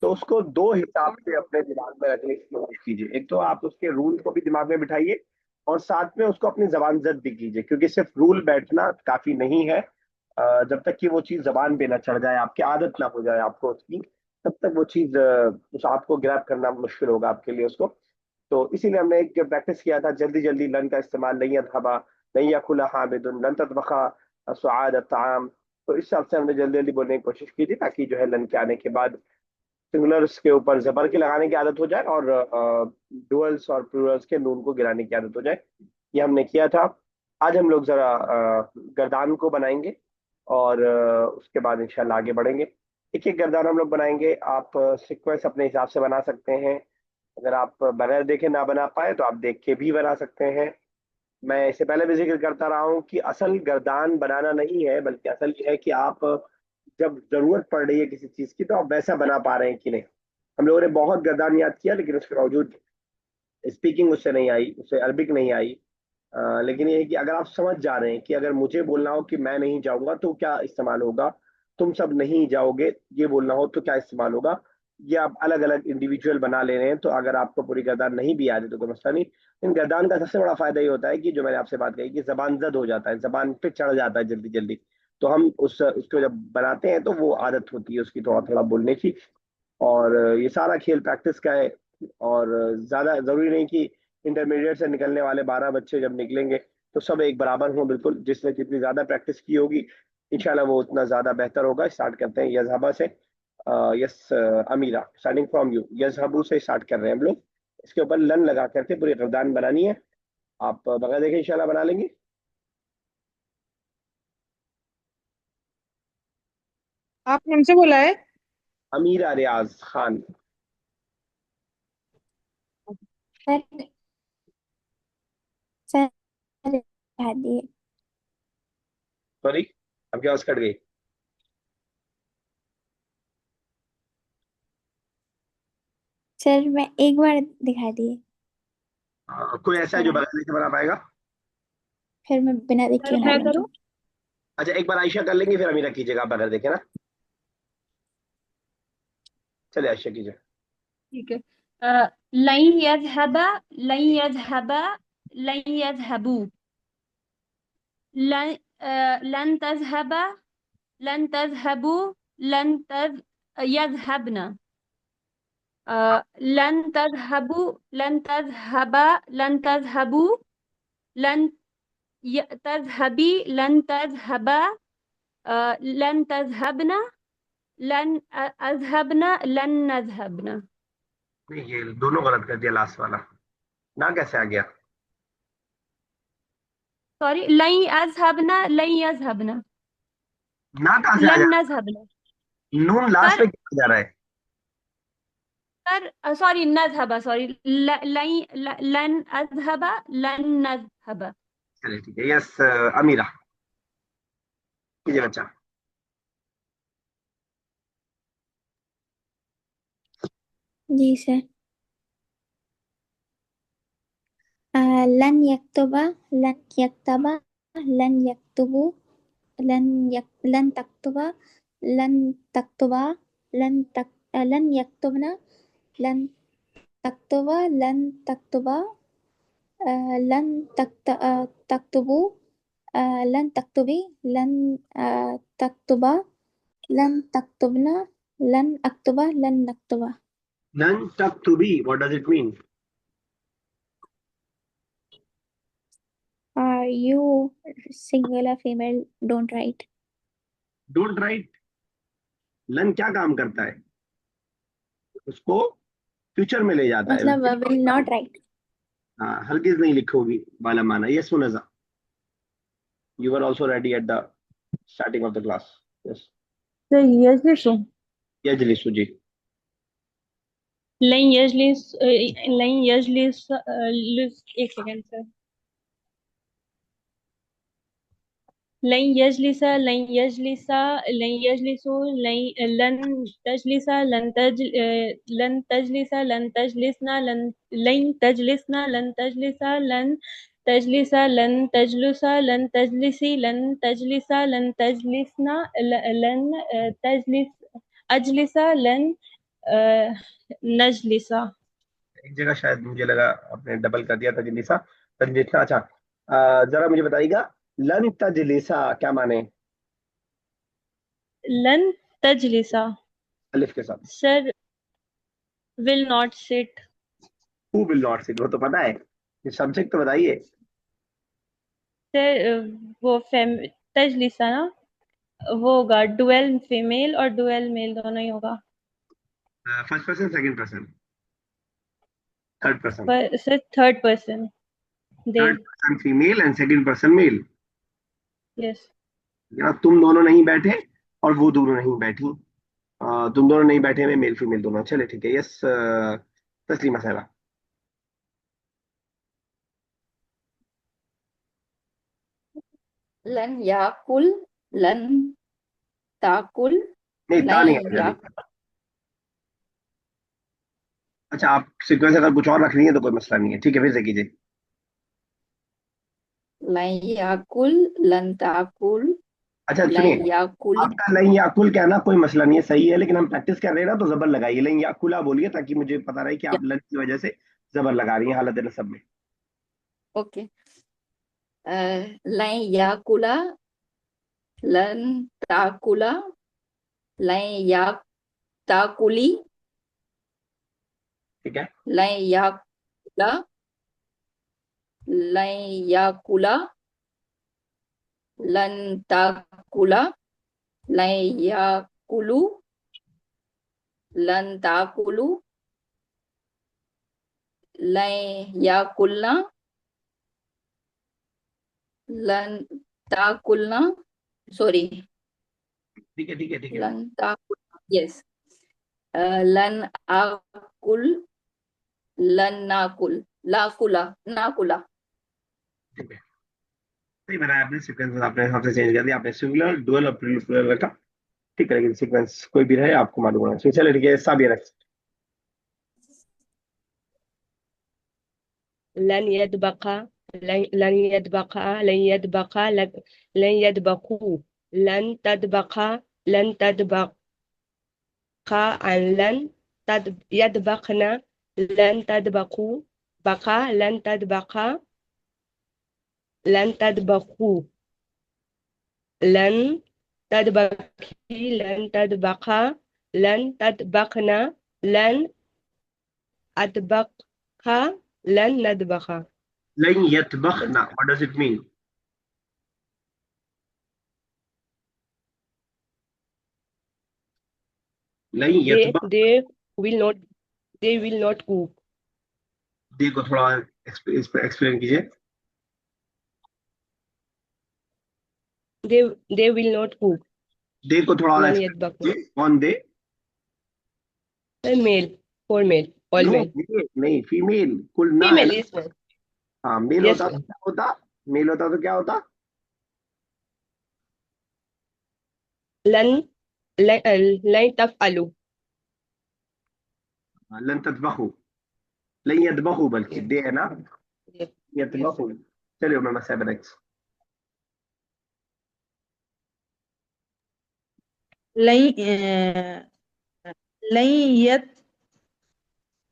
तो उसको दो हिसाब से अपने दिमाग में रखने की कोशिश कीजिए। एक तो आप उसके रूल को भी दिमाग में बिठाइए, और साथ में उसको अपनी जबान जद भी कीजिए, क्योंकि सिर्फ रूल बैठना काफी नहीं है। जब तक कि वो चीज जबान पे ना चढ़ जाए, आपकी आदत ना हो जाए आपको उसकी, तब तक वो चीज उस आपको ग्रैब करना मुश्किल होगा आपके लिए उसको। तो इसीलिए हमने एक प्रैक्टिस किया था, जल्दी जल्दी लन का इस्तेमाल, नहीं यदहबा, नहीं यकुला हामिदुन, लन ततबखा सुआद ताम। तो इस हिसाब से हमने जल्दी जल्दी बोलने की कोशिश की थी, ताकि जो है लन के आने के बाद सिंगुलर्स के ऊपर जबर की लगाने की आदत हो जाए, और डुअल्स और प्लूरल्स के नून को गिराने की आदत हो जाए। ये हमने किया था। आज हम लोग जरा गर्दान को बनाएंगे, और उसके बाद इंशाल्लाह आगे बढ़ेंगे। एक एक गर्दान हम लोग बनाएंगे। आप सीक्वेंस अपने हिसाब से बना सकते हैं। अगर आप बगैर देखे ना बना पाए तो आप देख के भी बना सकते हैं। मैं इससे पहले भी जिक्र करता रहा हूँ कि असल गर्दान बनाना नहीं है, बल्कि असल ये है कि आप जब जरूरत पड़ रही है किसी चीज की, तो आप वैसा बना पा रहे हैं कि नहीं। हम लोगों ने बहुत गर्दान याद किया, लेकिन उसके बावजूद स्पीकिंग उससे नहीं आई, उससे अरबिक नहीं आई। लेकिन ये है कि अगर आप समझ जा रहे हैं कि अगर मुझे बोलना हो कि मैं नहीं जाऊंगा तो क्या इस्तेमाल होगा, तुम सब नहीं जाओगे ये बोलना हो तो क्या इस्तेमाल होगा, ये आप अलग अलग इंडिविजुअल बना ले रहे हैं। तो अगर आपको पूरी गर्दान नहीं भी आ रही तो कोई मसला नहीं। इन गर्दान का सबसे बड़ा फायदा ये होता है कि जो मैंने आपसे बात कही कि जबान जद हो जाता है, जबान पे चढ़ जाता है जल्दी जल्दी। तो हम उसको जब बनाते हैं तो वो आदत होती है उसकी थोड़ा थोड़ा बोलने की। और ये सारा खेल प्रैक्टिस का है। और ज्यादा जरूरी नहीं कि इंटरमीडिएट से निकलने वाले 12 बच्चे जब निकलेंगे तो सब एक बराबर हों। बिल्कुल, जिसने जितनी ज्यादा प्रैक्टिस की होगी इंशाल्लाह वो उतना ज्यादा बेहतर होगा। स्टार्ट करते हैं यजहबा से। Yes Amira, starting from you. यजहबू से स्टार्ट कर रहे हैं हम लोग। इसके ऊपर लन लगा करके पूरी गर्दान बनानी है। आप बगैर देखे इंशाल्लाह बना लेंगे। आपने हमसे बोला है। अमीरा रियाज खान। सर सर हटा दिए। सॉरी, आपकी आवाज कट गई। सर मैं एक बार दिखा दिए। कोई ऐसा है जो बगैर देखे बना पाएगा? फिर मैं बिना सर देखे बना मैं लूंगी। करूँ? अच्छा, एक बार आयशा कर लेंगे, फिर अमीरा कीजिएगा, आप बगैर देखे ना। चलिए आयशा कीजिए। ठीक है। लन यज़हबा, लन यज़हबा, लन यज़हबू। लन लन तज़हबा, लन तज़हबू, लन तज़ यज़हबना। लन तज़हबू, लन तज़हबा, लन तज़हबू, लन तज़हबी, लन तज़हबा, लन तज़हबना, लन अज़हबना, लन नज़हबना। नहीं, ये दोनों गलत कर दिया लास्ट वाला। ना कैसे आ गया? सॉरी, लन अज़हबना, लन यज़हबना, ना कहाँ से आ लन जा नज़हबना। रहा है? नून लास्ट सर, में क्यों आ जा रहा है? सर सॉरी, नज़हबा, सॉरी, लन अज़हबा, लन नज़हबा। चलिए ठीक है। यस अमीरा कीजिए बच्चा। जी सर। लन यक्तुबा, लन यक्तबा, लन यक्तुबु, लन तक्तुबा, लन तक्तुबा, लन यक्तुबना, लन तक्तुबा, लन तक्तुबा, लन तक्तुबु, लन तक्तुबी, लन तक्तुबा, लन तक्तुबना, लन अक्तुबा, लन नक्तुबा। नन टक टू बी, what does it mean? Are you singular female? Don't write. Don't write. लन क्या काम करता है? उसको फ्यूचर में ले जाता है। मतलब will not write. हाँ, हरगिज नहीं लिखोगी वाला माना। Yes Munza, you were also ready at the starting of the class. Yes sir यजलिसु, यजलिसु जी। लन यजलिस, लन यजलिस, एक सेकेंड सर। लन यजलिसा, लन यजलिसा, लन यजलिसु, लन तजलिसा, लन तजलिसा, लन तजलिसना, लन तजलिसना, लन तजलिसा, लन तजलिसा, लन तजलुसा, लन तजलिसी, लन तजलिसा, लन तजलिसना, लन तजलिस, अजलिसा, लन नजलिसा। एक जगह शायद मुझे लगा आपने डबल कर दिया तजलिसा। तजलिसा, अच्छा। जरा मुझे बताइएगा, लन तजलिसा क्या माने लन तजलिसा। अलिफ के साथ? Sir, will not sit. Who will not sit, वो तो पता है, ये सब्जेक्ट तो बताइए। सर वो तजलिसा ना, वो होगा डुअल फीमेल और डुअल मेल दोनों ही होगा। First person, second person, third person? पर sir third person, they. Third person female and second person male. Yes. तुम दोनों नहीं बैठे और वो दोनों नहीं बैठी। तुम दोनों नहीं बैठे में मेल फीमेल दोनों, चले ठीक है। यस तस्लीमा साहबा। लन याकुल, लन ताकुल, नहीं, ता लन नहीं आएगा अभी। या अच्छा, आप सीक्वेंस अगर कुछ और रख रही है तो कोई मसला नहीं है, ठीक है, फिर से कीजिए। लन याकुल, लन ताकुल, अच्छा सुनिए, लन याकुल। आपका लइन याकुल कहना कोई मसला नहीं है, सही है, लेकिन हम प्रैक्टिस कर रहे हैं ना, तो जबर लगाइए, लइन याकुला बोलिए, ताकि मुझे पता रहे कि आप लन की वजह से जबर लगा रही हैं हालत नसब में। ओके। लन याकुला, लन ताकुला, लन या ताकुली, ठीक है। लन याकुला, लन याकुला, लन ताकुला, लन याकुलू, लन ताकुलू, लन याकुलना, लन ताकुलना, सॉरी, ठीक है, ठीक है, ठीक है। लन ताकुल, यस। लन आकुल, लन नाकुल, लाकुला, नाकुला। ठीक है, सही बनाया आपने, सीक्वेंस आपने हिसाब से चेंज कर दिया, आपने सिंगुलर डुअल और प्लूरल रखा। ठीक है, लेकिन सीक्वेंस कोई भी रहे आपको मालूम होना चाहिए। चलिए ठीक है, साबिया रख। लन यदबका, लन यदबका, लन यदबका, लन यदबकू, लन तदबका, लन तदबका, and लन तद यदबकना, लन तदबकू, बका, लन तदबका, लन तदबकू, लन तदबकी, लन तदबका, लन तदबकना, लन अदबका, लन नदबका। लन यतबखना, व्हाट डज इट मीन? लन they यतबख, they will not they will not cook. दे को थोड़ा एक्सप्लेन कीजिए। They will not cook. दे को थोड़ा और Lan एक्सप्लेन yadbakna. कीजिए, कौन दे? Male, for male, all no, male. नहीं, फीमेल, कुल ना है Female ना। is one. हाँ, मेल Yes, होता तो ma'am. क्या होता? मेल होता तो क्या होता? Lan lan taf'alu. लन ततबखु, लन यतबखु, बल्कि दे है ना, Yes. यतबखु। चलिए मैं मसा नेक्स्ट। लई लई यत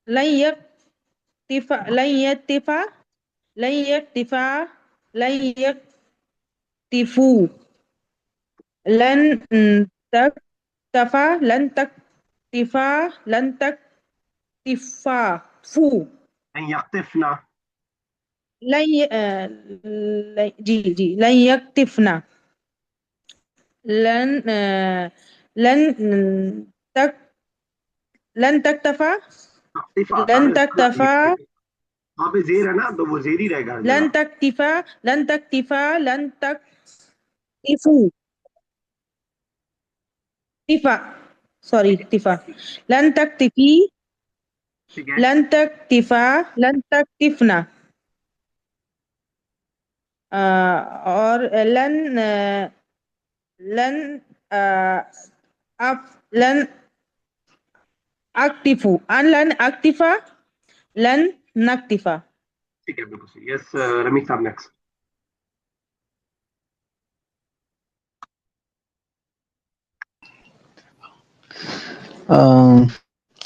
लई यक्तिफा लई यक्तिफा लई यक्तिफा लई यक्तिफू लन तक्तफा लन तक्तिफा लन तक्तिफा फू लन यक्तिफना, जी जी लन यक्तिफना लन लन तक लन तक्तफा तक्तिफा, लन तक्तफा वहाँ पे जेर है ना, तो वो जेर ही रहेगा हर लन जगह। तक्तिफा लन तक्तिफा लन तक्तिफू तिफा सॉरी तिफा लन तक्तिफी ठीक है, लन तक्तिफा लन तक्तिफना और लन लन अफ लन अक्तिफू अन लन अक्तिफा लन नक्तिफा ठीक है, बिल्कुल सही। यस रमीश साहब नेक्स्ट।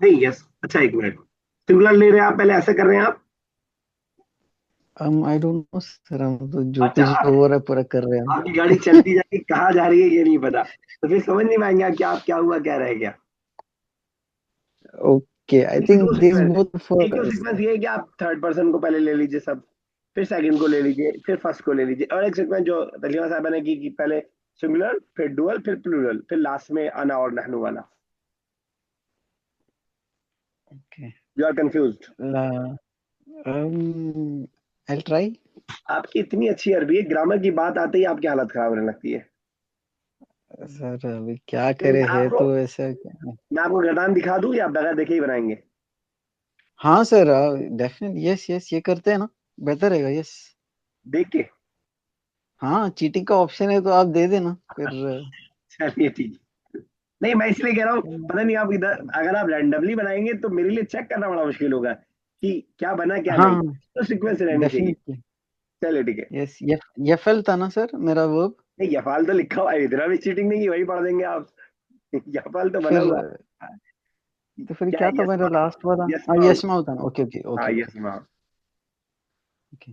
नहीं, यस, अच्छा एक मिनट, सिंगुलर ले रहे हैं आप, पहले ऐसे कर रहे हैं आप? आई डोंट नो सर, हम तो जो अच्छा, कुछ हो रहा है पूरा कर रहे हैं आपकी गाड़ी चलती जाएगी, कहाँ जा रही है ये नहीं पता, तो फिर समझ नहीं पाएंगे कि आप क्या हुआ क्या रह गया। ओके आई एक थिंक दो दिस सीक्वेंस बोथ फॉर एक दो सीक्वेंस ये है कि आप थर्ड पर्सन को पहले ले लीजिए सब, फिर सेकंड को ले लीजिए, फिर फर्स्ट को ले लीजिए, और एक सीक्वेंस जो तस्लीमा साहब ने की कि पहले सिंगुलर, फिर डुअल, फिर प्लूरल, फिर लास्ट में अना और नहनु वाला। Okay you are confused? I try आपकी इतनी अच्छी अरबी है, ग्रामर की बात आते ही आपकी हालत खराब होने लगती है। सर, अभी क्या करे, है आपको तो ऐसा क्या। मैं आपको गर्दान दिखा दूं या बगैर देखे ही बनाएंगे? हाँ सर, डेफिनेटली, यस यस, ये करते हैं ना, बेहतर रहेगा, यस। देख के? हाँ, चीटिंग का ऑप्शन है तो आप दे देना फिर। चलिए ठीक है। नहीं, मैं इसलिए कह रहा हूँ, पता नहीं आप इधर अगर आप रैंडमली बनाएंगे तो मेरे लिए चेक करना बड़ा मुश्किल होगा कि क्या बना क्या नहीं, हाँ, तो सीक्वेंस रहनी चाहिए। डेफिनेटली, चलिए ठीक है। यस। यफल था ना सर मेरा वर्ब? नहीं, यफाल तो लिखा हुआ है, इतना भी चीटिंग नहीं की, वही पढ़ देंगे आप। यफाल तो बना फिर हुआ तो फिर क्या क्या है, था मेरा यस्मा, लास्ट वाला? हाँ, यस्मा। यशमा होता ना, ओके ओके हाँ, ओके ओके यस्मा। ओके।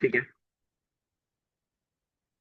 ठीक है।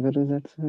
where is that sir?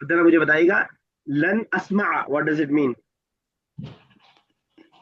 तो जरा मुझे बताइएगा, लन Asma, what does it mean?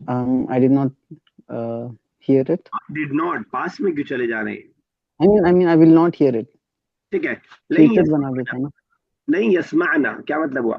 I did not hear it. Did not, पास में क्यों चले जा रहे हैं? I mean I will not hear it. ठीक है। नहीं फ्यूचर यस, बना देता ना। नहीं यस्माना क्या मतलब हुआ?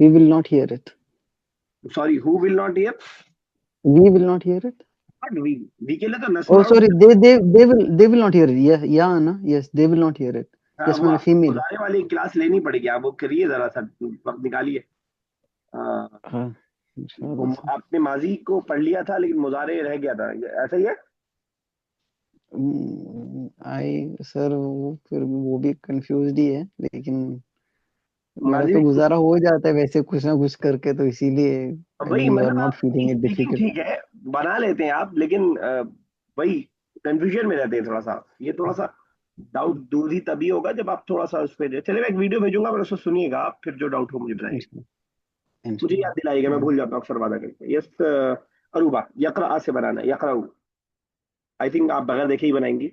we will not hear it. Sorry, who will not hear? We will not hear it. Not we के लिए तो Oh नस्मा। sorry, they will not hear it. Yeah ना, yes, they will not hear it. हाँ, Yes वो मैंने आपको female. गुजारे वाली क्लास लेनी पड़ेगी, आप वो करिए, जरा सा वक्त निकालिए। हाँ वो इंशाल्लाह सर। आपने माजी को पढ़ लिया था लेकिन मुजारे रह गया था, ऐसा ही है? आई सर, वो फिर वो भी कंफ्यूज ही है, लेकिन मेरा माजी तो भी गुजारा हो जाता है वैसे कुछ ना कुछ करके, तो इसीलिए आई वही मीन यू आर मतलब, नॉट आप फीलिंग इट स्पीकिंग डिफिकल्ट। ठीक है, बना लेते हैं आप, लेकिन वही कंफ्यूजन में रहते हैं थोड़ा सा, ये थोड़ा सा डाउट दूर ही तभी होगा जब आप थोड़ा सा उस पर, चलिए मैं एक वीडियो भेजूंगा, पर उसको सुनिएगा आप, फिर जो डाउट हो मुझे बताइए। मुझे याद दिलाइएगा, मैं भूल जाता हूँ अक्सर वादा करके। यस, अरूबा, यकरा से बनाना, यकरा, आई थिंक आप बगैर देखे ही बनाएंगी।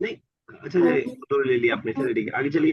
नहीं, अच्छा चलिए, दो ले लिया आपने, चलिए ठीक है, आगे चलिए।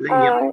नहीं,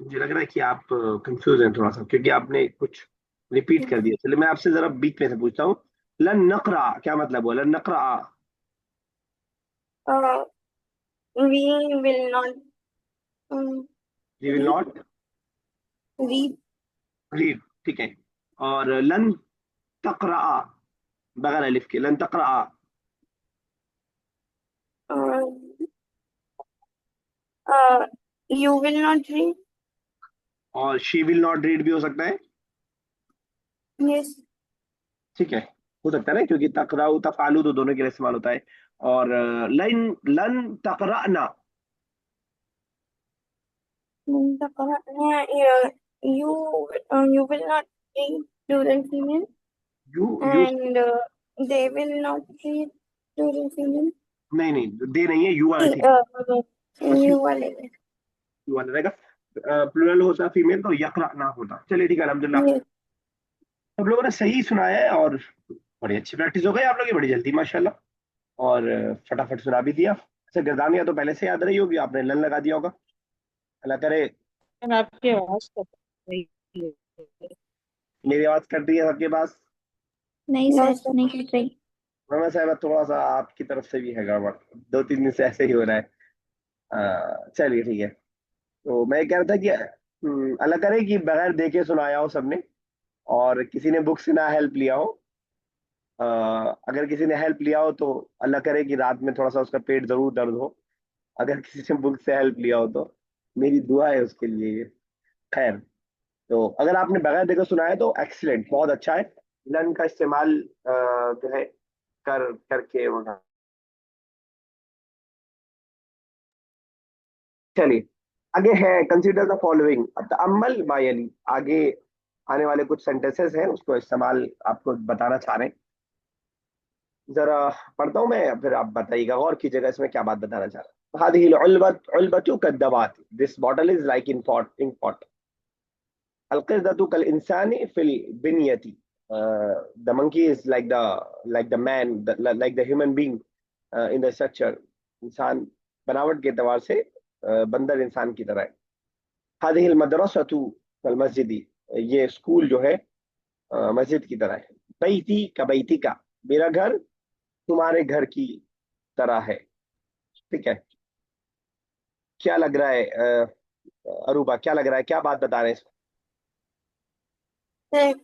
मुझे लग रहा है कि आप कंफ्यूज हैं थोड़ा सा, क्योंकि आपने कुछ रिपीट कर दिया। चलिए मैं आपसे जरा बीच में से पूछता हूँ, लन नकरा क्या मतलब हुआ? लन नकरा, we will not we will not read read, ठीक है। और लन तकरा, बगैर अलिफ के, लन तकरा, you will not read और शी विल नॉट रीड भी हो सकता है, yes ठीक है, हो सकता है ना, क्योंकि तकराउ तफालू तो दोनों के लिए इस्तेमाल होता है। और लन लन तकराना, You will not read plural female you and they will not read plural female. नहीं नहीं, दे नहीं है, यू वाला ठीक You वाले में. यू वाला रहेगा। प्लूरल होता फीमेल तो यकराना होता। चलिए ठीक है, अल्हम्दुलिल्लाह Yes. सब लोगों ने सही सुनाया है और बड़ी अच्छी प्रैक्टिस हो गई आप लोगों की, बड़ी जल्दी माशाल्लाह, और फटाफट सुना भी दिया। अच्छा गर्दानिया तो पहले से याद रही होगी, आपने लन लगा दिया होगा, अल्लाह करे। आपकी आवाज कट रही है। मेरी आवाज कट रही है सबके पास? नहीं सर, नहीं कट रही. मैं साहब थोड़ा सा आपकी तरफ से भी है गड़बड़, 2-3 दिन से ऐसे ही हो रहा है। चलिए ठीक है। तो मैं कह रहा था कि अल्लाह करे कि बगैर देखे सुनाया हो सबने, और किसी ने बुक से ना हेल्प लिया हो। अ, अगर किसी ने हेल्प लिया हो तो अल्लाह करे कि रात में थोड़ा सा उसका पेट जरूर दर्द हो। अगर किसी ने बुक से हेल्प लिया हो तो मेरी दुआ है उसके लिए ये। खैर, तो अगर आपने बगैर देखे सुना है तो एक्सीलेंट, बहुत अच्छा है। लन का इस्तेमाल जो है करके वहाँ। चलिए आगे है, कंसीडर द फॉलोइंग। अब तअम्मल मा यली, आगे आने वाले कुछ सेंटेंसेस हैं उसको इस्तेमाल आपको बताना चाह रहे हैं। जरा पढ़ता हूं मैं, फिर आप बताइएगा, गौर कीजिएगा इसमें क्या बात बताना चाह रहा है। हादिहिल उल्बतु कद्दवात, this bottle is like in pot. अलकिर्दतु कल इंसानी फिल बिनियती, the monkey is like the man, like the human being in the structure. इंसान बनावट के एतबार से बंदर इंसान की तरह है। हादिहिल मदरसतु कल मस्जिदी, ये स्कूल जो है मस्जिद की तरह है। बैती का बैती का, मेरा घर तुम्हारे घर की तरह है। ठीक है, क्या लग रहा है अरूबा, क्या लग रहा है, क्या बात बता रहे हैं इसमें?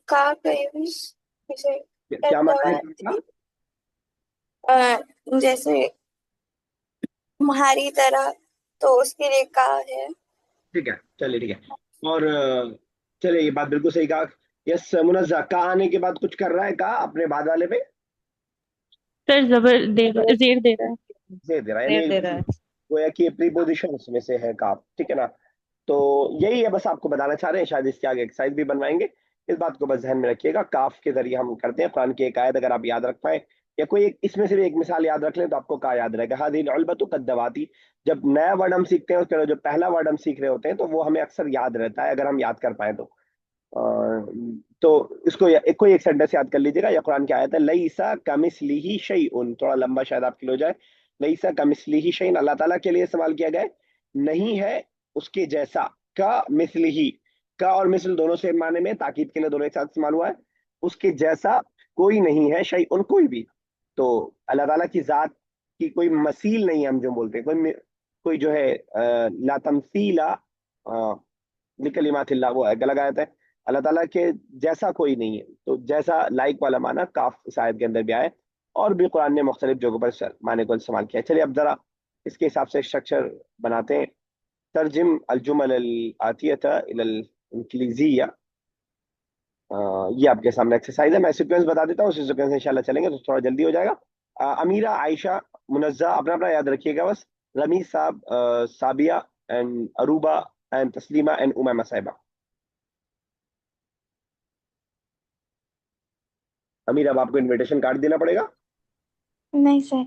का जैसे क्या मतलब है? जैसे तुम्हारी तरह, तो उसके लिए का है. ठीक है, चलिए ठीक है। और चलिए ये बात बिल्कुल सही कहा। यस मुनज़्ज़ा, का आने के बाद कुछ कर रहा है, का अपने बाद वाले पे सर जबर दे जेर दे रहा है। जेर दे रहा है, देर दे यानी रहा है। गोया कि प्रीपोजिशन में से है का। ठीक है ना? तो यही है, बस आपको बताना चाह रहे हैं, शायद इसके आगे एक्सरसाइज भी बनवाएंगे। इस बात को बस ध्यान में रखिएगा, काफ के जरिए हम करते हैं। कुरान की एक आयत अगर आप याद रख पाए, या कोई एक इसमें से भी एक मिसाल याद रख लें तो आपको का याद रहेगा। हादिल उल्बतु कद्दवाती, जब नया वर्ड हम सीखते हैं उसके जो पहला वर्ड हम सीख रहे होते हैं तो वो हमें अक्सर याद रहता है, अगर हम याद कर पाए तो। तो इसको कोई एक सेंटेंस याद कर लीजिएगा, या कुरान की आयत है लईसा कमिस्लिही शैउन, थोड़ा लंबा शायद आपके लिए हो जाए। लईसा कमिस्लिही शैउन अल्लाह ताला के लिए इस्तेमाल किया गया है, नहीं है उसके जैसा। का मिस्लिही, का और मिस्ल दोनों से माने में, ताकीद के लिए दोनों एक साथ इस्तेमाल हुआ है। उसके जैसा कोई नहीं है, शैउन कोई भी। तो अल्लाह ताला की जात की कोई मसील नहीं है, हम जो बोलते हैं कोई जो है ला तमसीला लिकलिमातिल्लाह, वो है गलत आयत है। अल्लाह ताला के जैसा कोई नहीं है, तो जैसा लाइक वाला माना काफ इस आयत के अंदर भी आया है, और भी कुरान ने मुख्तलिफ जगहों पर माने को इस्तेमाल किया है। चलिए अब जरा इसके हिसाब से स्ट्रक्चर बनाते हैं। तर्जिम अलजुमल आतियता इलल इंक्लिजिया, ये आपके सामने एक्सरसाइज है। मैं सीक्वेंस बता देता हूँ, उसी सीक्वेंस से इंशाल्लाह चलेंगे तो थोड़ा जल्दी हो जाएगा। अमीरा, आयशा, मुनज़्ज़ा, अपना अपना याद रखिएगा बस। रमीज साहब, साबिया and Aruba and Taslima and Umaima साहिबा। अमीर, अब आपको इनविटेशन कार्ड देना पड़ेगा। नहीं sir.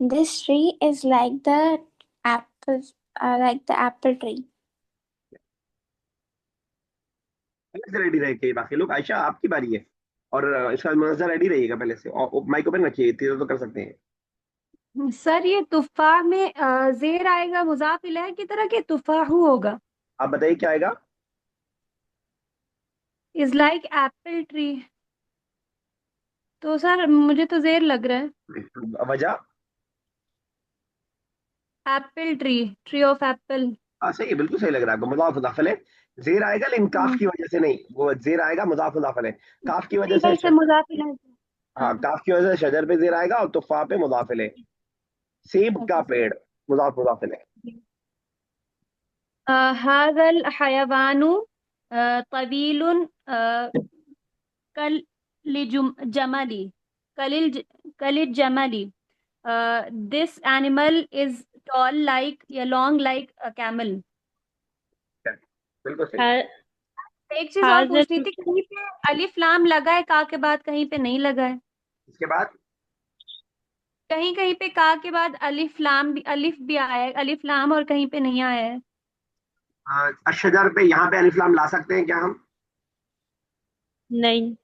This tree is like the apple, like the apple tree. पहले से रेडी रहिए बाकी लोग। आयशा आपकी बारी है, और इसका मुनज़्ज़ा रेडी रहिएगा पहले से, और माइक ओपन रखिए, इतनी तो कर सकते हैं। सर ये तुफाह में जेर आएगा मुजाफ इलैह की तरह, कि तुफाहु होगा? आप बताइए क्या आएगा। इज लाइक एप्पल ट्री, तो सर मुझे तो जेर लग रहा है। वजह? Apple tree, tree of Apple. हाँ सही है, बिल्कुल सही लग रहा है आपको। मुज़ाफ मुज़ाफ अलैह जेर आएगा, लेकिन काफ की वजह से नहीं, वो जेर आएगा मुज़ाफ मुज़ाफ अलैह। काफ की वजह से वैसे मुजाफ इलैह। हाँ, काफ की वजह से शजर पे जेर आएगा, और तुफा पे मुज़ाफ अलैह। सेब का पेड़, मुज़ाफ मुज़ाफ अलैह। हाज़ल हयवानु तवीलुन कल jamali kalil jamali. This animal is tall like या long like a camel. बिल्कुल सही। हा- एक चीज और हाजल पूछनी थी, कहीं पे अलिफ लाम लगा है का के बाद, कहीं पे नहीं लगा है। इसके बाद कहीं कहीं पे का के बाद अलिफ भी आया है, अलिफ लाम, और कहीं पे नहीं आया है। अशजर पे यहाँ पे अलिफ लाम ला सकते हैं क्या हम? नहीं।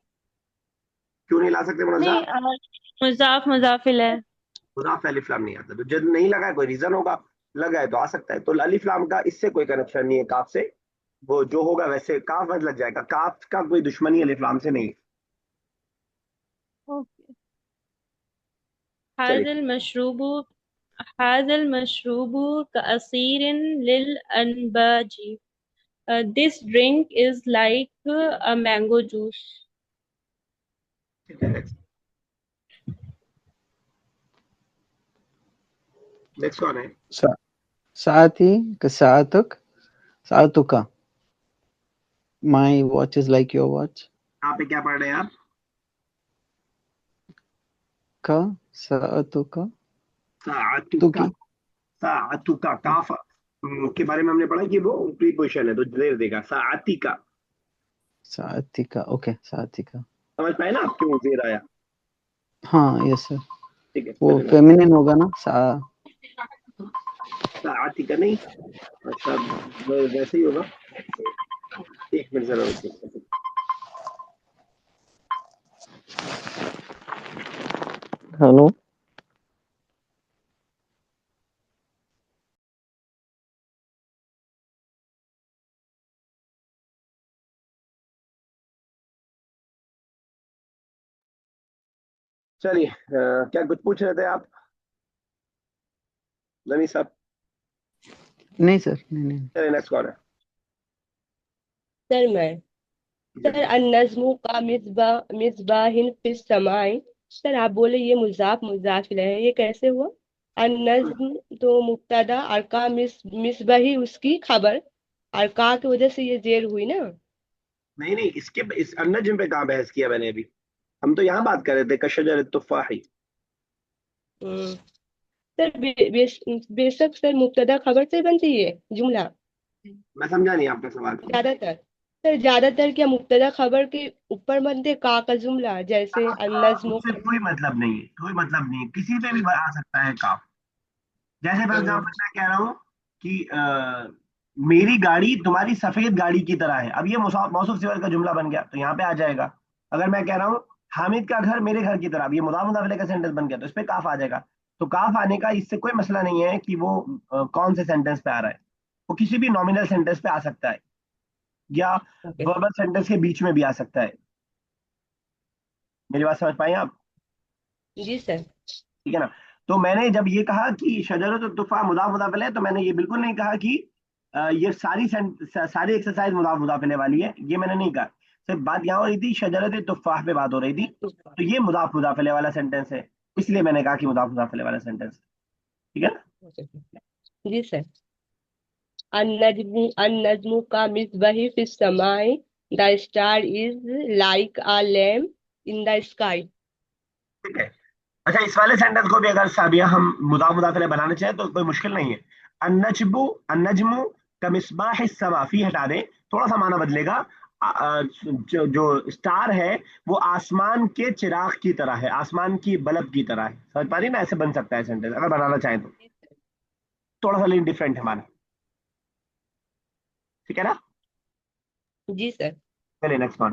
क्यों नहीं ला सकते मुनज़्ज़ा? नहीं, मुजाफ मुजाफिल है। मुज़ाफ पे अलिफ लाम नहीं आता, तो जब नहीं लगा है कोई रीजन होगा, लगा है तो आ सकता है। तो अलिफ लाम का इससे कोई कनेक्शन नहीं है काफ से, वो जो होगा वैसे काफ बस लग जाएगा, काफ का कोई दुश्मनी अलिफ लाम से नहीं है। ओके। चलिए हाजल मशरूबु हाजल मशरूबु कअसीरिन लिल अनबाजी। This drink is like a mango juice. ठीक है, नेक्स्ट कौन है? साथी का सातक सातुका। My watch is like your watch. यहाँ पे क्या पढ़ रहे हैं आप? का सातुका साअतुका, साअतुका काफ के बारे में हमने पढ़ा कि वो प्रीपोजिशन है, तो जेर देगा साअतिका। सातिका। ओके, सातिका। समझ पाए ना आप क्यों जेर आया? हाँ, यस सर। ठीक है, वो फेमिनिन होगा ना, साअतिका नहीं, अच्छा वैसे ही होगा। एक मिनट जरा रुकिए। हेलो। चलिए, क्या कुछ पूछ रहे थे आप नमी साहब? नहीं सर, नहीं। चलिए नेक्स्ट कौन है? सर मैं सर अन्नज्मु का मिसबाहिन फिस समाई। सर आप बोले ये मुजाफिल है, ये कैसे हुआ? अन्नज्म तो मुब्तदा और का मिसबाही उसकी खबर, और का की वजह से ये जेर हुई ना। नहीं नहीं, इस अन्नजम पे कहाँ बहस किया मैंने अभी? हम तो यहाँ बात कर रहे थे कशजर तुफ़ाही। सर बेशक सर मुब्तदा खबर से बनती है जुमला। मैं समझा नहीं आपका सवाल। ज्यादातर क्या मुब्तदा खबर के ऊपर बनते का जुमला, जैसे अन्नज्म। उससे कोई मतलब नहीं है, कोई मतलब नहीं है, किसी पे भी आ सकता है काफ। जैसे फॉर एग्जाम्पल मैं कह रहा हूँ कि मेरी गाड़ी तुम्हारी सफेद गाड़ी की तरह है, अब ये मौसूफ सिफत का जुमला बन गया तो यहाँ पे आ जाएगा। अगर मैं कह रहा हूँ हामिद का घर मेरे घर की तरह, अब ये मुदाफ मुदाफ इलैह का सेंटेंस बन गया, तो इस पे काफ आ जाएगा। तो काफ आने का इससे कोई मसला नहीं है कि वो कौन से सेंटेंस पे आ रहा है, वो किसी भी नॉमिनल सेंटेंस पे आ सकता है या वर्बल सेंटेंस के बीच में भी आ सकता है। मेरी बात समझ पाए आप? जी सर। ठीक है ना? तो मैंने जब ये कहा कि शजरत तुफा मुदाफ मुदाफ इलैह, तो मैंने ये बिल्कुल नहीं कहा कि ये सारी एक्सरसाइज मुदाफ मुदाफ इलैह वाली है, ये मैंने नहीं कहा। सिर्फ बात यहाँ हो रही थी शजरत तुफाह पे बात हो रही थी, तो ये मुदाफ मुदाफ इलैह वाला सेंटेंस है, इसलिए मैंने कहा कि मुदाफ मुदाफ इलैह वाला सेंटेंस। ठीक है ना? जी सर। अन्नज्मु का मिसबाही फिस समाई। The star is like a lamp in the sky. ठीक है। अच्छा, इस वाले सेंटेंस को भी अगर साबिया हम मुदाफ मुदाफ इलैह बनाना चाहें तो कोई मुश्किल नहीं है। अन्नज्मु कमिस्बाह समा, फी हटा दें, थोड़ा सा माना बदलेगा। जो स्टार है वो आसमान के चिराग की तरह है, आसमान की बल्ब की तरह है। समझ पा रही ना? ऐसे बन सकता है सेंटेंस अगर बनाना चाहें तो, थोड़ा सा लेकिन डिफरेंट है माना। ठीक है ना? जी सर। चलिए next one.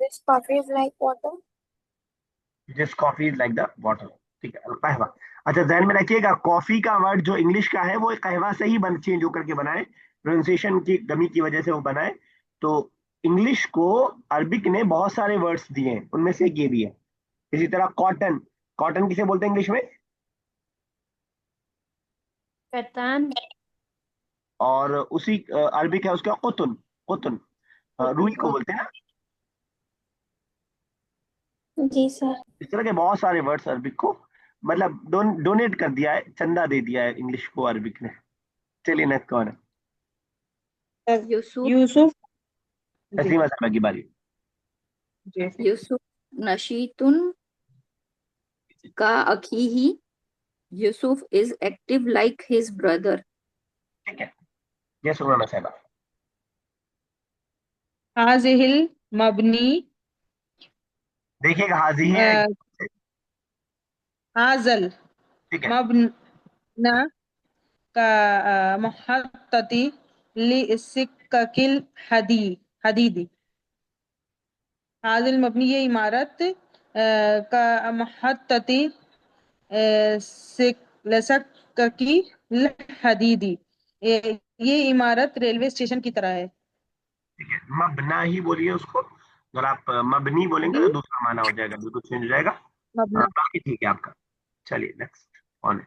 This coffee is like water. This coffee is like the water. ठीक है, कहवा। अच्छा, ध्यान में रखिएगा कॉफी का वर्ड जो इंग्लिश का है वो कहवा से ही बन चेंज होकर के बनाए, प्रोनाउंसिएशन की कमी की वजह से वो बनाए। तो इंग्लिश को अरबिक ने बहुत सारे वर्ड्स दिए हैं, उनमें से एक ये भी है। इसी तरह कॉटन, कॉटन किसे बोलते हैं इंग्लिश में? कतान। और उसी अरबिक है उसका कुतुन, कुतुन रुई को बोलते हैं ना। जी सर। इस तरह के बहुत सारे वर्ड्स अरबिक को, मतलब डोनेट कर दिया है, चंदा दे दिया है इंग्लिश को अरबिक ने। चलिए नेक्स्ट कौन है? यूसुफ। यूसुफ तस्लीमा साहब की बारी। जी यूसुफ नशीतुन का अखीही, Yusuf is active like his brother. ठीक है, ये सुना साहब। हाजिहिल मबनी देखिएगा हाजी है, हाजल ठीक है। मबना का मुहत्तती लिसिक्किल हदीदी। हाजिल मबनी ये इमारत का मुहत्तती लसक्की हदीदी, ये इमारत रेलवे स्टेशन की तरह है। ठीक है, मबना ही बोलिए उसको। अगर आप मबनी बोलेंगे तो दूसरा माना हो जाएगा, बिल्कुल चेंज हो जाएगा। मबना। बाकी ठीक है आपका। चलिए नेक्स्ट कौन है?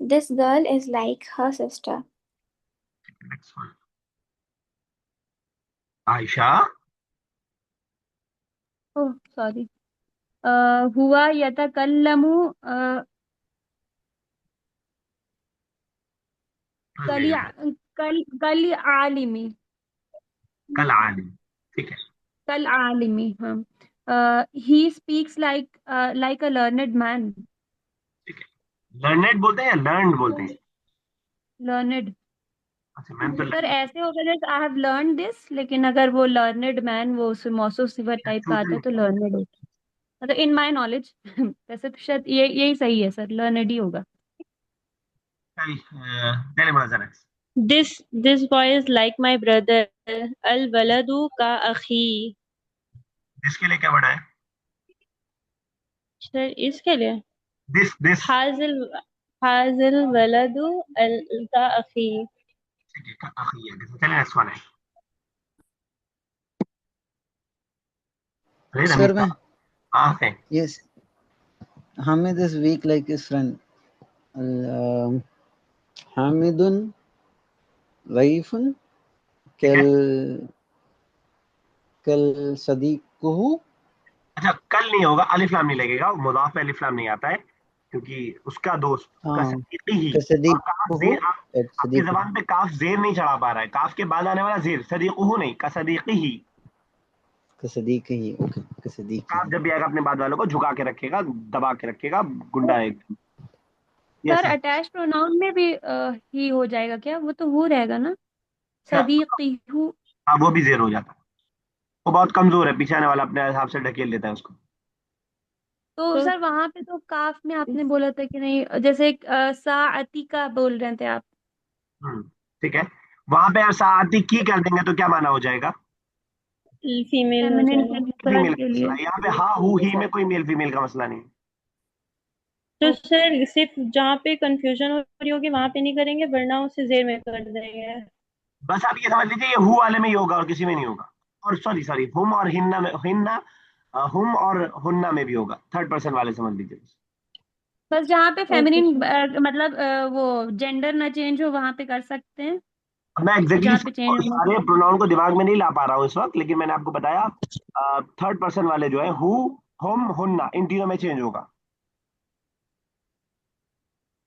This girl is like her sister. Next कौन? आयशा। Oh sorry. हुआ यतकल्लमु कल कल कल आलिमी। कल आलिम, ठीक है। कल आलिमी, हाँ। He speaks like a learned man. ठीक है, लर्नेड बोलते हैं या लर्न बोलते हैं? लर्नेड। अच्छा, मैंने तो सर ऐसे होगा जैसे आई हैव लर्न दिस, लेकिन अगर वो लर्नेड मैन वो मौसूफ सिफत टाइप का आता है तो लर्नेड होता है। मतलब इन माय नॉलेज वैसे तो शायद यही सही है सर, लर्नेड ही होगा। चलिए मजा। This boy is like my brother. Al waladu ka akhi. इसके लिए क्या बड़ा है? सर इसके लिए दिस हाजिल waladu al का akhi. ठीक है, का आखिरी है। चलिए नेक्स्ट वन है। अरे सर रमीज मैं हाँ है। yes Hamid is weak like his friend. Hamidun Raifun कल कल सदीकुहु। अच्छा, कल नहीं होगा, अलिफ लाम नहीं लगेगा, वो मुदाफ में अलिफ लाम नहीं आता है, क्योंकि उसका दोस्त का हाँ सदीकी ही। और काफ कसदीकुहु जेर आपकी सदीकुहु जबान पे काफ जेर नहीं चढ़ा पा रहा है, काफ के बाद आने वाला जेर सदीकुहु नहीं, का सदीकी ही। कसदीकी ही ओके कसदीकी काफ जब भी आएगा अपने बाद वालों को झुका के रखेगा, दबा के रखेगा, गुंडा है एकदम। Sir yes. अटैच प्रोनाउन में भी ही हो जाएगा क्या? वो तो हो रहेगा ना, सदीकी हूँ। हाँ, वो भी जेर हो जाता है। वो बहुत कमजोर है, पीछे आने वाला अपने हिसाब से ढकेल लेता है उसको। तो तो सर वहां पे तो काफ में आपने बोला था कि नहीं, जैसे साअती का बोल रहे थे आप। ठीक है, वहां पे अगर साआती की कर देंगे तो क्या माना हो जाएगा? फीमेल हो फेमिनिन जाएगा। प्लूरल फीमेल का के लिए। मसला, यहाँ पे हा हु ही में कोई मेल फीमेल का मसला नहीं। तो सर सिर्फ जहाँ पे कंफ्यूजन हो रही होगी वहां पे नहीं करेंगे, वरना उसे जेर में कर देंगे। बस आप ये समझ लीजिए, ये हु वाले में ही होगा और किसी में नहीं होगा। और सॉरी सॉरी, हुम और हिन्ना में, हुम और हुन्ना में भी होगा, थर्ड पर्सन वाले समझ लीजिए बस। बस जहाँ पे ओके फेमिनिन सर। मतलब वो जेंडर ना चेंज हो वहां पे कर सकते हैं, मैं और एग्जैक्टली जहाँ पे चेंज होना सारे प्रोनाउन को दिमाग में नहीं ला पा रहा हूँ इस वक्त, लेकिन मैंने आपको बताया थर्ड पर्सन वाले जो है हु, हुम, हुन्ना, इन तीनों में चेंज होगा।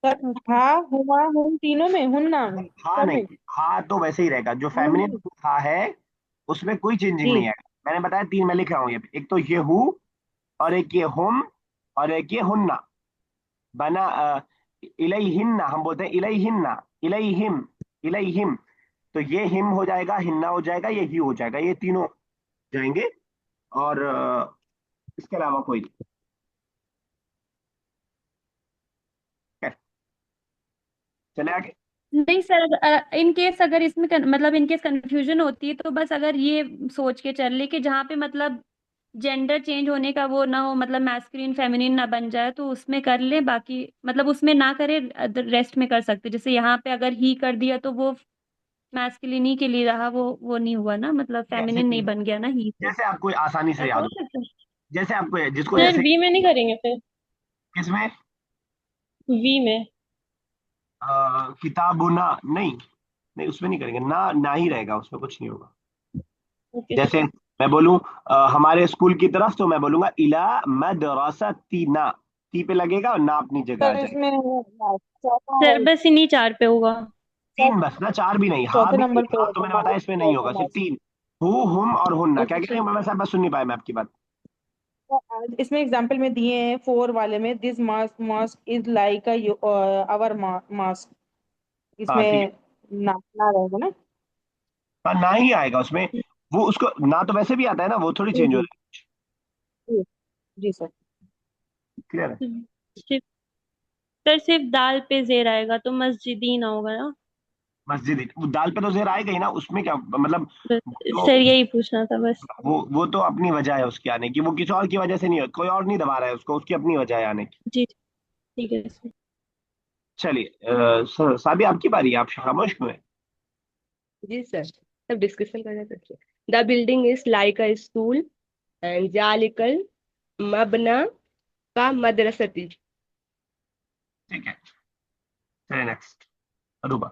सर हा हुआ हुन तीनों में हुन्ना में हाँ सब नहीं, में। हाँ तो वैसे ही रहेगा, जो हुन फेमिनिन हाँ है उसमें कोई चेंजिंग जी नहीं है। मैंने बताया तीन, मैं लिख रहा हूँ ये, एक तो ये हु, और एक ये हुम, और एक ये हुन्ना। बना इलैहिन्ना हम बोलते हैं, इलैहिन्ना, इलैहिम, इलैहिम। तो ये हिम हो जाएगा, हिन्ना हो जाएगा, ये ही हो जाएगा, ये तीनों जाएंगे। और इसके अलावा कोई नहीं है। चले आगे। नहीं सर, इन केस अगर इसमें मतलब इन केस कंफ्यूजन होती है तो बस अगर ये सोच के चल ले कि जहाँ पे मतलब जेंडर चेंज होने का वो ना हो, मतलब मैस्कुलिन फेमिनिन ना बन जाए, तो उसमें कर ले, बाकी मतलब उसमें ना करे, रेस्ट में कर सकते। जैसे यहाँ पे अगर ही कर दिया तो वो मैस्कुलिन ही के लिए रहा, वो नहीं हुआ ना, मतलब जैसे फेमिनिन नहीं बन गया ना ही से। जैसे आपको आसानी से ऐसा याद हो हो, सकता है। जैसे आपको जिसको सर जैसे। वी में नहीं करेंगे फिर? किसमें? वी में। किताबुना नहीं, नहीं उसमें नहीं करेंगे, ना ना ही रहेगा, उसमें कुछ नहीं होगा। ओके जैसे सर। मैं बोलूं हमारे स्कूल की तरफ, तो मैं बोलूंगा इला मदरसतीना, ती पे लगेगा और ना अपनी जगह आ सर जाएगा। इसमें चौथा सर है। बस इन्हीं चार पे होगा। तीन बस ना, चार भी नहीं, हाँ चौथे भी नहीं, नंबर पे हाँ तो होगा मैंने बताया इसमें नहीं होगा, सिर्फ मॉस्क। तीन। हु, हुम और हुन्ना। क्या कह रहे ओके, हैं मामा साहब, बस सुन नहीं पाया मैं आपकी बात। इसमें एग्जाम्पल में दिए हैं 4 वाले में, this mask mask is like our mask. हाँ ठीक है। इसमें ना रहेगा ना। हाँ, ना ही आएगा उसमें। वो उसको ना तो वैसे भी आता है ना, वो थोड़ी जी चेंज हो जी रहा जी जी सर। है। क्लियर है। सिर्फ सर सिर्फ दाल पे जेर आएगा तो मस्जिदी ना होगा ना। मस्जिद, वो दाल पे तो जेर आएगा ही ना, उसमें क्या मतलब। बस जो सर यही पूछना था बस। वो तो अपनी वजह है उसके आने की, वो किसी और की वजह से नहीं है, कोई और नहीं दबा रहा है उसको, उसकी अपनी वजह है आने की। जी ठीक है सर। चलिए साबी आपकी बारी है, आप खामोश क्यों है? जी सर, सब डिस्कशन करना चाहिए। The building is like a school and जालिकल मबना का मदरसती। ठीक है, चलिए नेक्स्ट। अरूबा।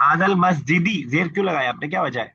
आदल मस्जिदी, जेर क्यों लगाया आपने, क्या वजह है?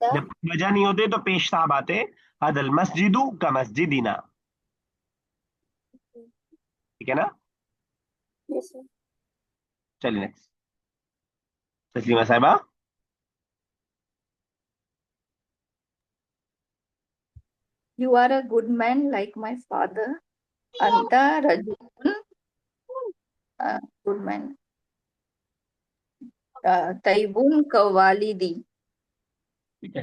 जब कोई वजह नहीं होते तो पेश साहब आते। आदल मस्जिदू का मस्जिदिना। ठीक है ना। चलिए नेक्स्ट। तस्लीमा साहिबा। You are a good man like my father. Anta rajulun, good man. Taibun kawalidi. ठीक है।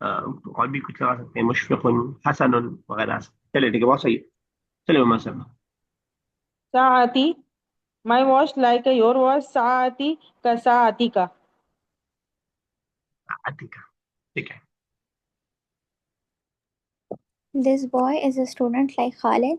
और भी कुछ लगा सकते हैं, मुशफिक, हसन वगैरह। चलिए ठीक है, बहुत सही है। चलिए उम्मा साहब। साआती, my watch like your watch, साआती का साआती का। आतिका। ठीक है। This boy is a student like Khalid.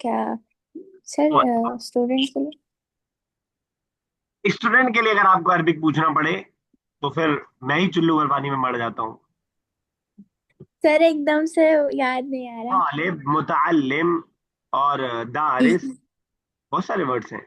क्या सर स्टूडेंट के लिए स्टूडेंट के लिए अगर आपको अरबिक पूछना पड़े तो फिर मैं ही चुल्लू भर पानी में मर जाता हूँ। सर एकदम से याद नहीं आ रहा। तालिब, मुतअल्लिम और दारिस, बहुत सारे वर्ड्स हैं।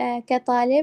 नहीं नहीं,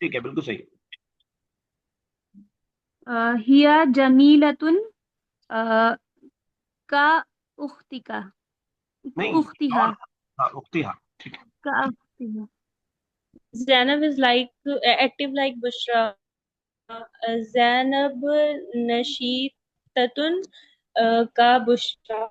ठीक है, बिल्कुल सही। हिया जमीलतुन अ, का उख्तिका नहीं, उख्तिहा और हाँ, उख्तिहा। ठीक है। का उख्तिहा। Zainab is like active like Bushra. Zainab nashitatun ka Bushra.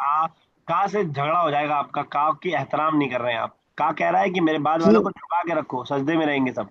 आ, का से झगड़ा हो जाएगा आपका, का की एहतराम नहीं कर रहे हैं आप। का कह रहा है कि मेरे बाद वालों कि को झुका के रखो, सजदे में रहेंगे सब।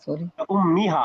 सॉरी, उम्मीहा।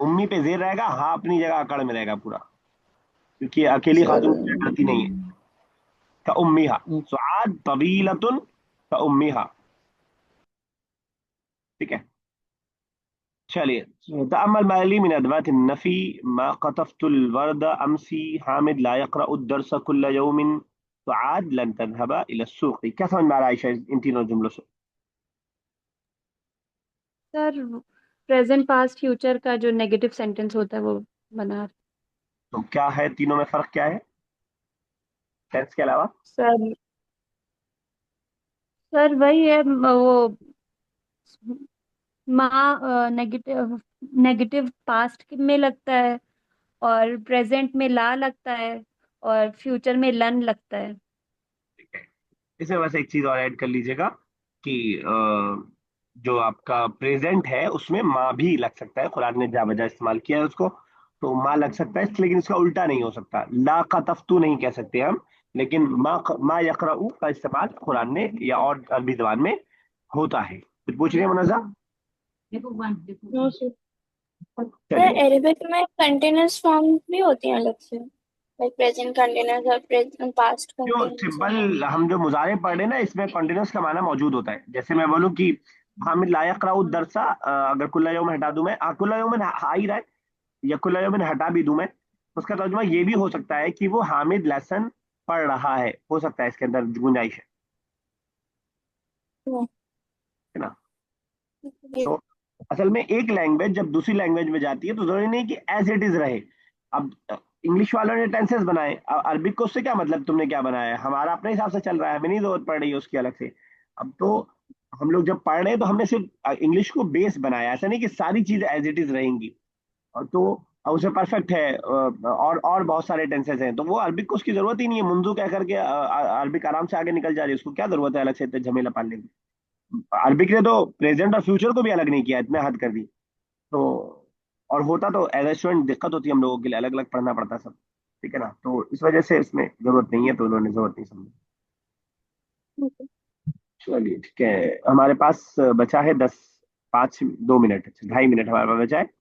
उम्मी पे जेर रहेगा, हाँ अपनी जगह अकड़ में रहेगा पूरा, क्योंकि अकेली सर खातून डरती नहीं है। का उम्मीहा। सुआद तवीलतुन का उम्मीहा। ठीक है। चलिए। तअम्मल माली मिन अदवात नफी मा कतफ्तुल वर्द अमसी हामिद ला यक़रअ उद्दर्स कुल्ल यौमिन सुआद लन तज़हबा इला अस्सूक़। क्या समझ में आ रहा है आयशा इन तीनों जुमलों से? सर प्रेजेंट पास्ट फ्यूचर का जो नेगेटिव सेंटेंस होता है वो बना। तो क्या है तीनों में फर्क, क्या है टेंस के अलावा? सर सर वही है वो माँ नेगेटिव नेगेटिव पास्ट में लगता है और प्रेजेंट में ला लगता है और फ्यूचर में लन लगता है। ठीक है। इसमें बस एक चीज और ऐड कर लीजिएगा कि जो आपका प्रेजेंट है उसमें माँ भी लग सकता है, कुरान ने जा बजा इस्तेमाल किया है उसको, तो माँ लग सकता है, लेकिन इसका उल्टा नहीं हो सकता। ला का तफ्तू नहीं कह सकते हम, लेकिन माँ यकराऊ का इस्तेमाल कुरान ने या और अरबी जबान में होता है। कुछ पूछ रही है मुनज़्ज़ा? No, sir. सर चलिए। अरेबिक में कंटिन्यूअस फॉर्म भी होती हैं अलग से, लाइक प्रेजेंट कंटिन्यूअस और प्रेजेंट पास्ट जो कंटिन्यूअस और सिंपल हम जो मुजारे पढ़ रहे हैं ना, इसमें कॉन्टिन्यूस का माना मौजूद होता है। जैसे मैं बोलूँ कि हामिद ला यक़रअ दरसा, अगर कुल्ला यौम हटा दूं मैं, कुल्ला यौम आ ही रहा है, या कुल्ला यौम हटा भी दूं मैं, उसका तर्जुमा ये भी हो सकता है कि वो हामिद लेसन पढ़ रहा है, हो सकता है इसके अंदर गुंजाइश है ना। तो असल में एक लैंग्वेज जब दूसरी लैंग्वेज में जाती है तो जरूरी नहीं कि एज इट इज रहे। अब इंग्लिश वालों ने टेंसेस बनाए, अरबिक को उससे क्या मतलब तुमने क्या बनाया है, हमारा अपने हिसाब से चल रहा है, हमें नहीं जरूरत पड़ रही है उसकी अलग से। अब तो हम लोग जब पढ़ रहे हैं तो हमने सिर्फ इंग्लिश को बेस बनाया, ऐसा नहीं कि सारी चीज एज इट इज रहेंगी। और तो उसे परफेक्ट है, और बहुत सारे टेंसेस हैं, तो वो अरबिक को उसकी जरूरत ही नहीं है, मुंजू कह करके अरबिक आराम से आगे निकल जा रही है, उसको क्या जरूरत है अलग से इतने झमेला पालने की। अरबिक ने तो प्रेजेंट और फ्यूचर को भी अलग नहीं किया, इतने हद कर दी। तो और होता तो एज ए स्टूडेंट दिक्कत होती हम लोगों के लिए, अलग अलग पढ़ना पड़ता सब, ठीक है ना। तो इस वजह से इसमें जरूरत नहीं है, तो उन्होंने जरूरत नहीं समझी। चलिए ठीक है, हमारे पास बचा है 2 मिनट, 2.5 मिनट हमारे पास बचा है।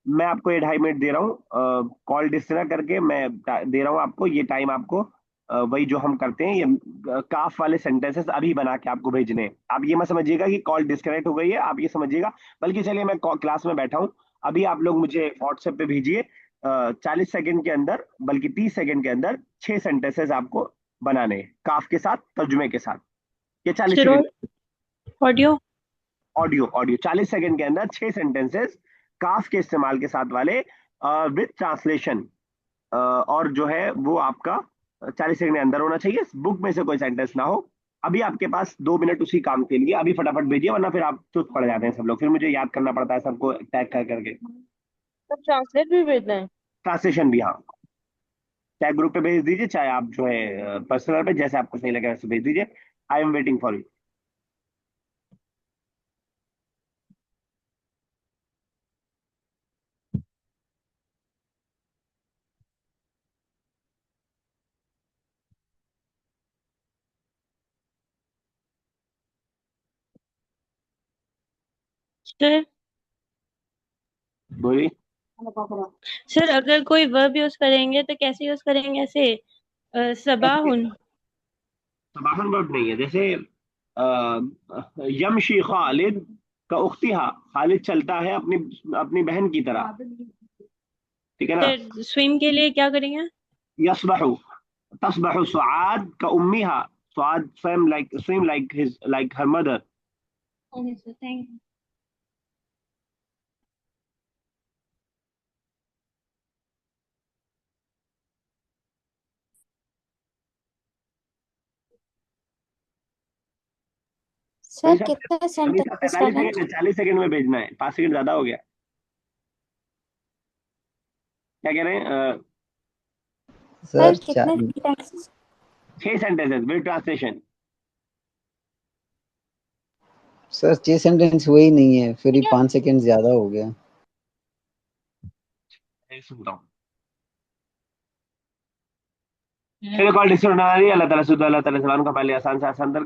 मैं आपको ये 2.5 मिनट दे रहा हूँ, कॉल डिस्कनेक्ट करके मैं दे रहा हूँ आपको ये टाइम, आपको वही जो हम करते हैं, ये काफ वाले सेंटेंसेस अभी बना के आपको भेजने हैं। आप ये मत समझिएगा कि कॉल डिस्कनेक्ट हो गई है, आप ये समझिएगा, बल्कि चलिए मैं क्लास में बैठा हूँ, अभी आप लोग मुझे व्हाट्सएप पे भेजिए 40 सेकंड के अंदर, बल्कि 30 सेकंड के अंदर 6 सेंटेंसेस आपको बनाने हैं, काफ के साथ, तर्जुमे के साथ। ये 40 second audio audio audio 40 second के अंदर 6 सेंटेंसेस काफ के इस्तेमाल के साथ वाले, विद ट्रांसलेशन, और जो है वो आपका 40 सेकंड के अंदर होना चाहिए, बुक में से कोई सेंटेंस ना हो। अभी आपके पास 2 मिनट उसी काम के लिए, अभी फटाफट भेजिए, वरना फिर आप चुप पड़ जाते हैं सब लोग, फिर मुझे याद करना पड़ता है सबको टैग कर करके। तो ट्रांसलेट भी भेजना है? ट्रांसलेशन भी हाँ, चाहे ग्रुप पे भेज दीजिए, चाहे आप जो है पर्सनल पे, जैसे आपको सही लगे वैसे भेज दीजिए। I am waiting for you. Sir बोलिए। सर अगर कोई वर्ब यूज करेंगे तो कैसे यूज करेंगे, ऐसे सबाहुन? तबाहन वर्ब नहीं है, जैसे यमशी खालिद का उख्तिहा, खालिद चलता है अपनी अपनी बहन की तरह, ठीक है ना। सर स्विम के लिए क्या करेंगे? यस्बहु, तस्बहु सुआद का उम्मीहा, सुआद swim like his like her mother। Okay sir, thank you. Sir कितने सेंटेंसेस 45 करना है? सेकंड, 40 सेकंड में भेजना है, 5 सेकंड ज्यादा हो गया। क्या कह रहे हैं? सर सर कितने sentences? 6 sentences with translation. Sir 6 sentence हुए ही नहीं है, फिर ही 5 सेकंड ज्यादा हो गया। सुनता हूँ। चलो कॉल डिस्कनेक्ट, अल्लाह ताला सुबह, अल्लाह ताला सलाम का पहले आसान से आसान